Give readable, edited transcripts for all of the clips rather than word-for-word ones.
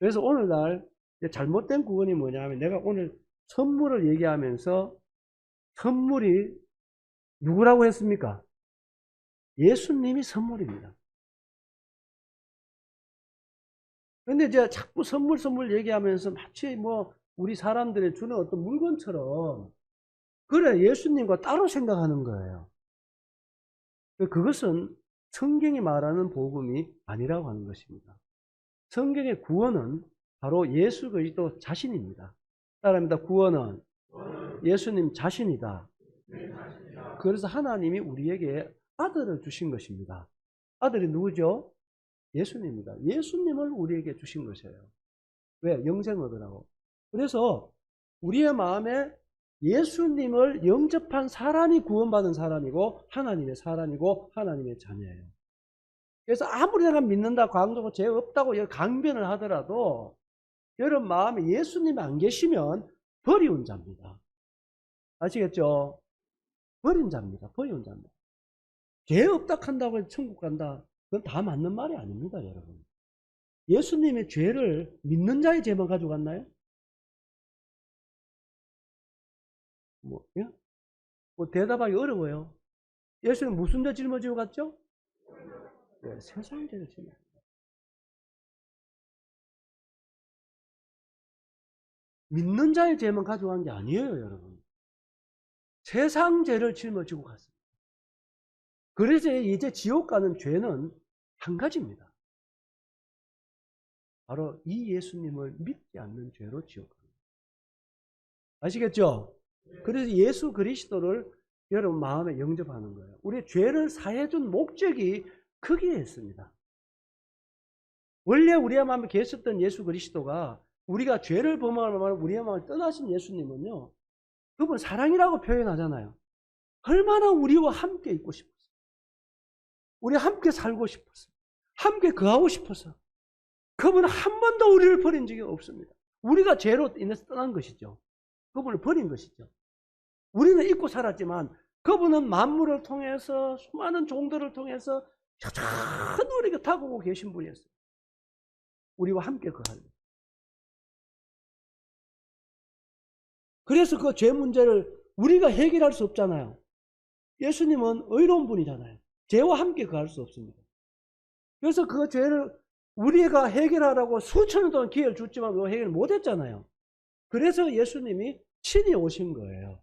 그래서 오늘날 잘못된 구원이 뭐냐면 내가 오늘 선물을 얘기하면서 선물이 누구라고 했습니까? 예수님이 선물입니다. 근데 이제 자꾸 선물 얘기하면서 마치 뭐 우리 사람들이 주는 어떤 물건처럼 그래 예수님과 따로 생각하는 거예요. 그것은 성경이 말하는 복음이 아니라고 하는 것입니다. 성경의 구원은 바로 예수 그리스도 자신입니다. 따라합니다. 구원은 예수님 자신이다. 그래서 하나님이 우리에게 아들을 주신 것입니다. 아들이 누구죠? 예수님입니다. 예수님을 우리에게 주신 것이에요. 왜? 영생을 얻으라고. 그래서 우리의 마음에 예수님을 영접한 사람이 구원받은 사람이고 하나님의 사람이고 하나님의 자녀예요. 그래서 아무리 내가 믿는다, 강조하고 죄 없다고 강변을 하더라도 여러분 마음에 예수님이 안 계시면 버리운 자입니다. 아시겠죠? 버린 자입니다. 버리운 자입니다. 죄 없다 한다고 해서 천국 간다. 그건 다 맞는 말이 아닙니다, 여러분. 예수님의 죄를 믿는 자의 죄만 가져갔나요? 예? 대답하기 어려워요. 예수님 무슨 죄 짊어지고 갔죠? 네, 세상 죄를 짊어지고. 믿는 자의 죄만 가져간 게 아니에요, 여러분. 세상 죄를 짊어지고 갔습니다. 그래서 이제 지옥 가는 죄는 한 가지입니다. 바로 이 예수님을 믿지 않는 죄로 지옥 갑니다. 아시겠죠? 그래서 예수 그리스도를 여러분 마음에 영접하는 거예요. 우리 죄를 사해준 목적이 크기에 있습니다. 원래 우리의 마음에 계셨던 예수 그리스도가 우리가 죄를 범하면 우리의 마음을 떠나신 예수님은요, 그분 사랑이라고 표현하잖아요. 얼마나 우리와 함께 있고 싶었어요. 우리 함께 살고 싶었어요. 함께 거하고 싶어서. 그분은 한 번도 우리를 버린 적이 없습니다. 우리가 죄로 인해서 떠난 것이죠. 그분을 버린 것이죠. 우리는 잊고 살았지만 그분은 만물을 통해서 수많은 종들을 통해서 여전히 우리가 다가오고 계신 분이었어요. 우리와 함께 거하는. 그래서 그 죄 문제를 우리가 해결할 수 없잖아요. 예수님은 의로운 분이잖아요. 죄와 함께 거할 수 없습니다. 그래서 그 죄를 우리가 해결하라고 수천 년 동안 기회를 줬지만 해결 못했잖아요. 그래서 예수님이 친히 오신 거예요.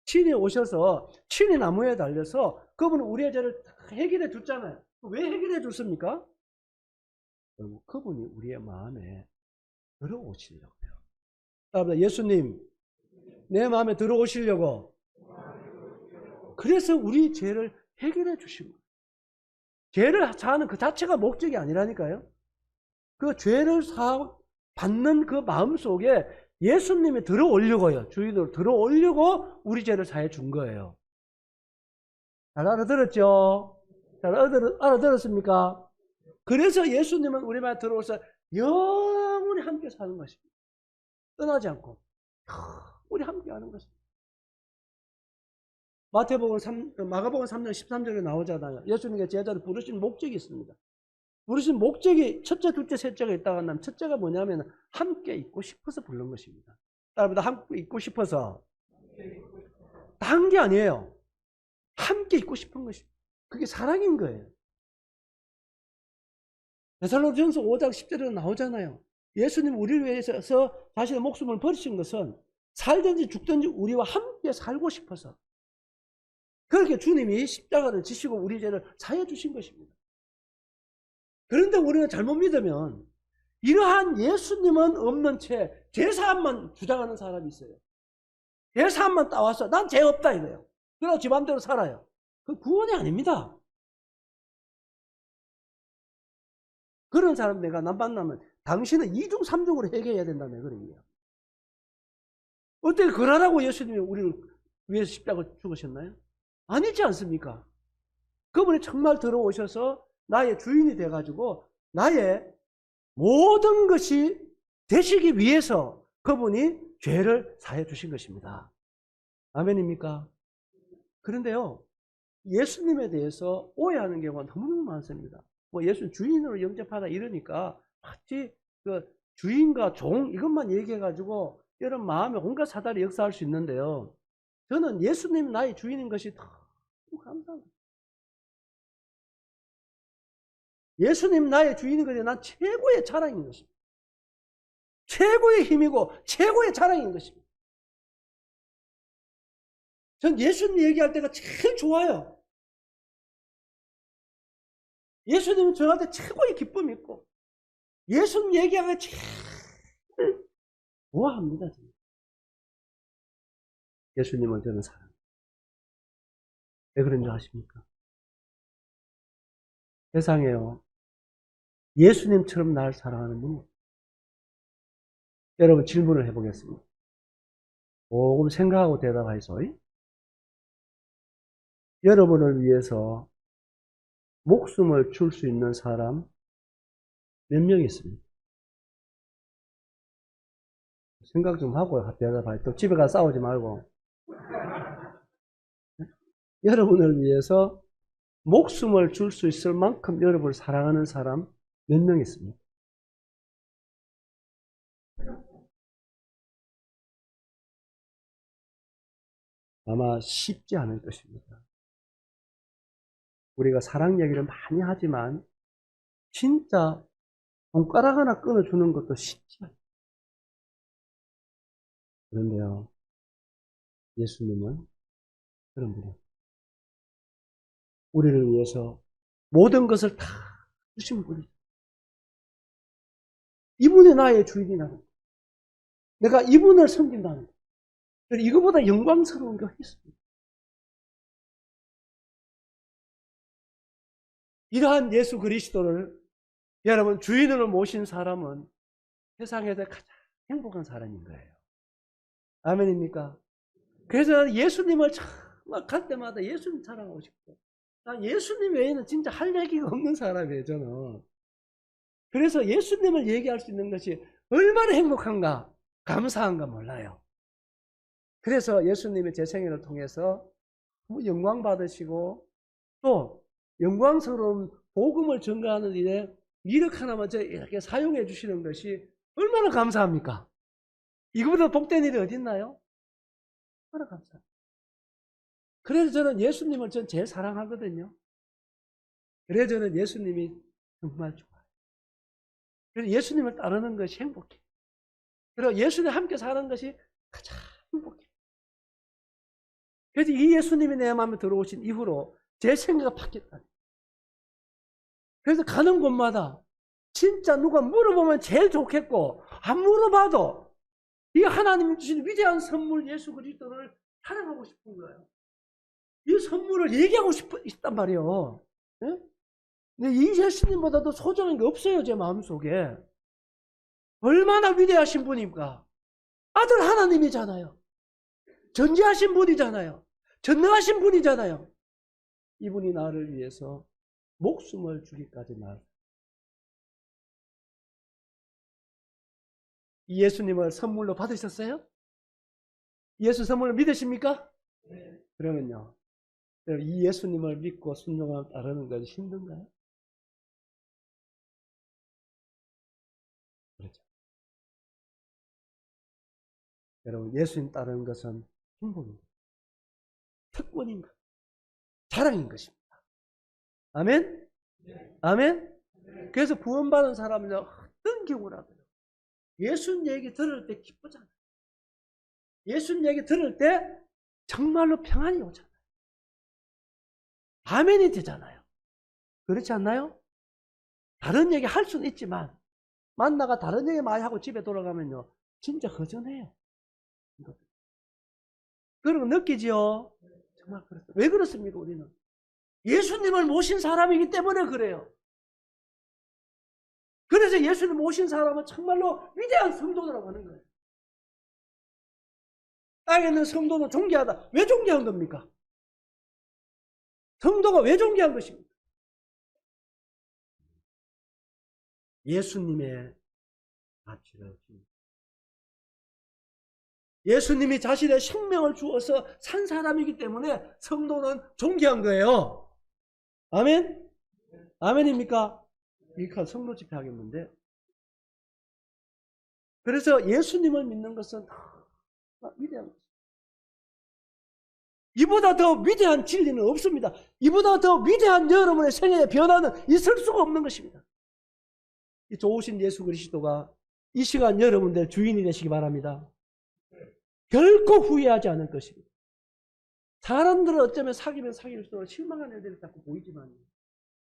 친히 오셔서 친히 나무에 달려서 그분은 우리의 죄를 해결해 줬잖아요. 왜 해결해 줬습니까? 그분이 우리의 마음에 들어오시려고요. 따라서 예수님 내 마음에 들어오시려고 그래서 우리 죄를 해결해 주신 거예요. 죄를 사하는 그 자체가 목적이 아니라니까요. 그 죄를 받는 그 마음 속에 예수님이 들어오려고요. 주인으로 들어오려고 우리 죄를 사해 준 거예요. 잘 알아들었죠? 잘 알아들었습니까? 그래서 예수님은 우리 마음에 들어오셔서 영원히 함께 사는 것입니다. 떠나지 않고 우리 함께 하는 것입니다. 마가복음 3장 13절에 나오잖아요. 예수님께 제자를 부르신 목적이 있습니다. 부르신 목적이 첫째, 둘째, 셋째가 있다고 한다면 첫째가 뭐냐면 함께 있고 싶어서 부른 것입니다. 따라서 함께 있고 싶어서 한 게 아니에요. 함께 있고 싶은 것입니다. 그게 사랑인 거예요. 데살로니가전서 5장 10절에 나오잖아요. 예수님 우리를 위해서 자신의 목숨을 버리신 것은 살든지 죽든지 우리와 함께 살고 싶어서 그렇게 주님이 십자가를 지시고 우리 죄를 사해 주신 것입니다. 그런데 우리가 잘못 믿으면 이러한 예수님은 없는 채 죄사함만 주장하는 사람이 있어요. 죄사함만 따와서 난 죄 없다 이거예요. 그러고 지 맘대로 살아요. 그건 구원이 아닙니다. 그런 사람 내가 만나면 당신은 2중 3중으로 해결해야 된다며 그런 얘기예요. 어떻게 그러라고 예수님이 우리를 위해서 십자가를 죽으셨나요? 아니지 않습니까? 그분이 정말 들어오셔서 나의 주인이 돼가지고 나의 모든 것이 되시기 위해서 그분이 죄를 사해 주신 것입니다. 아멘입니까? 그런데요, 예수님에 대해서 오해하는 경우가 너무 많습니다. 뭐 예수 주인으로 영접하다 이러니까 마치 주인과 종 이것만 얘기해가지고 여러분 마음에 온갖 사달이 역사할 수 있는데요. 저는 예수님이 나의 주인인 것이 너무 감사합니다. 예수님 나의 주인인 것이 난 최고의 자랑인 것입니다. 최고의 힘이고 최고의 자랑인 것입니다. 전 예수님 얘기할 때가 제일 좋아요. 예수님은 저한테 최고의 기쁨이 있고 예수님 얘기하면 제일 좋아합니다. 예수님을 저는 사랑합니다. 왜 그런 줄 아십니까? 세상에요. 예수님처럼 날 사랑하는 분이 여러분 질문을 해보겠습니다. 조금 생각하고 대답하이소. 여러분을 위해서 목숨을 줄 수 있는 사람 몇 명 있습니까? 생각 좀 하고 대답하이. 또 집에 가서 싸우지 말고. 여러분을 위해서 목숨을 줄 수 있을 만큼 여러분을 사랑하는 사람 몇 명 있습니까? 아마 쉽지 않을 것입니다. 우리가 사랑 얘기를 많이 하지만 진짜 손가락 하나 끊어주는 것도 쉽지 않아요. 그런데요, 예수님은 그런 분이에요. 우리를 위해서 모든 것을 다 주신 분이에요. 이분이 나의 주인이라는 거예요. 내가 이분을 섬긴다는 거예요. 이거보다 영광스러운 게 있습니다. 이러한 예수 그리스도를 여러분 주인으로 모신 사람은 세상에서 가장 행복한 사람인 거예요. 아멘입니까? 그래서 예수님을 정말 갈 때마다 예수님 사랑하고 싶고 난 예수님 외에는 진짜 할 얘기가 없는 사람이에요. 저는. 그래서 예수님을 얘기할 수 있는 것이 얼마나 행복한가 감사한가 몰라요. 그래서 예수님이 제 생애를 통해서 영광 받으시고 또 영광스러운 복음을 전가하는 일에 미력 하나만 이렇게 사용해 주시는 것이 얼마나 감사합니까? 이거보다 복된 일이 어디 있나요? 얼마나 감사합니다. 그래서 저는 예수님을 전 제일 사랑하거든요. 그래서 저는 예수님이 정말 좋아요. 그래서 예수님을 따르는 것이 행복해요. 그리고 예수님 함께 사는 것이 가장 행복해요. 그래서 이 예수님이 내 마음에 들어오신 이후로 제 생각이 바뀌었다. 그래서 가는 곳마다 진짜 누가 물어보면 제일 좋겠고 안 물어봐도 이 하나님이 주신 위대한 선물 예수 그리스도를 사랑하고 싶은 거예요. 이 선물을 얘기하고 싶단 말이에요. 네? 근데 이 예수님보다도 소중한 게 없어요. 제 마음속에. 얼마나 위대하신 분입니까? 아들 하나님이잖아요. 전지하신 분이잖아요. 전능하신 분이잖아요. 이분이 나를 위해서 목숨을 주기까지 이 예수님을 선물로 받으셨어요? 예수 선물을 믿으십니까? 네. 그러면요. 이 예수님을 믿고 순종하며 따르는 것이 힘든가요? 그렇죠. 여러분, 예수님 따르는 것은 행복입니다. 특권인 것, 자랑인 것입니다. 아멘? 네. 아멘? 네. 그래서 구원받은 사람은 어떤 경우라도 예수님 얘기 들을 때 기쁘잖아요. 예수님 얘기 들을 때 정말로 평안이 오잖아요. 아멘이 되잖아요. 그렇지 않나요? 다른 얘기 할 수는 있지만 만나가 다른 얘기 많이 하고 집에 돌아가면요 진짜 허전해요. 그런 거 느끼지요? 정말 그렇습니다. 왜 그렇습니까? 우리는 예수님을 모신 사람이기 때문에 그래요. 그래서 예수님 모신 사람은 정말로 위대한 성도라고 하는 거예요. 땅에 있는 성도는 존귀하다. 왜 존귀한 겁니까? 성도가 왜 존귀한 것입니까? 예수님의 가치를 줍니다. 예수님이 자신의 생명을 주어서 산 사람이기 때문에 성도는 존귀한 거예요. 아멘? 아멘입니까? 이거 성도 집회 하겠는데 그래서 예수님을 믿는 것은 위대한 것입니다. 이보다 더 위대한 진리는 없습니다. 이보다 더 위대한 여러분의 생애의 변화는 있을 수가 없는 것입니다. 이 좋으신 예수 그리스도가 이 시간 여러분들 주인이 되시기 바랍니다. 결코 후회하지 않을 것입니다. 사람들은 어쩌면 사귀면 사귈수록 실망하는 애들이 자꾸 보이지만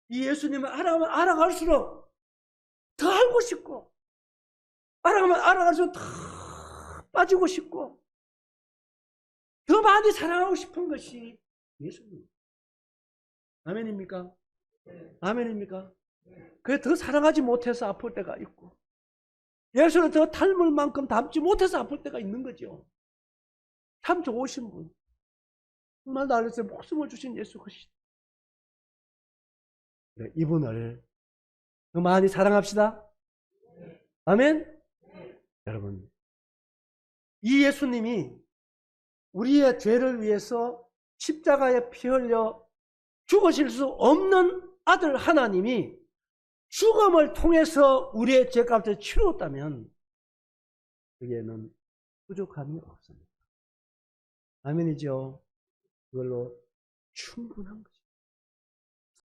이 예수님을 알아갈수록 더 알고 싶고 알아가면 알아갈수록 더 빠지고 싶고 더 많이 사랑하고 싶은 것이 예수님. 아멘입니까? 아멘입니까? 그래 더 사랑하지 못해서 아플 때가 있고 예수를 더 닮을 만큼 닮지 못해서 아플 때가 있는 거죠. 참 좋으신 분. 정말 나를 위해서 목숨을 주신 예수 그리스도. 네, 이분을 더 많이 사랑합시다. 아멘? 여러분, 이 예수님이 우리의 죄를 위해서 십자가에 피 흘려 죽으실 수 없는 아들 하나님이 죽음을 통해서 우리의 죄값을 치루었다면 그에는 부족함이 없습니다. 아멘이죠? 그걸로 충분한 거죠.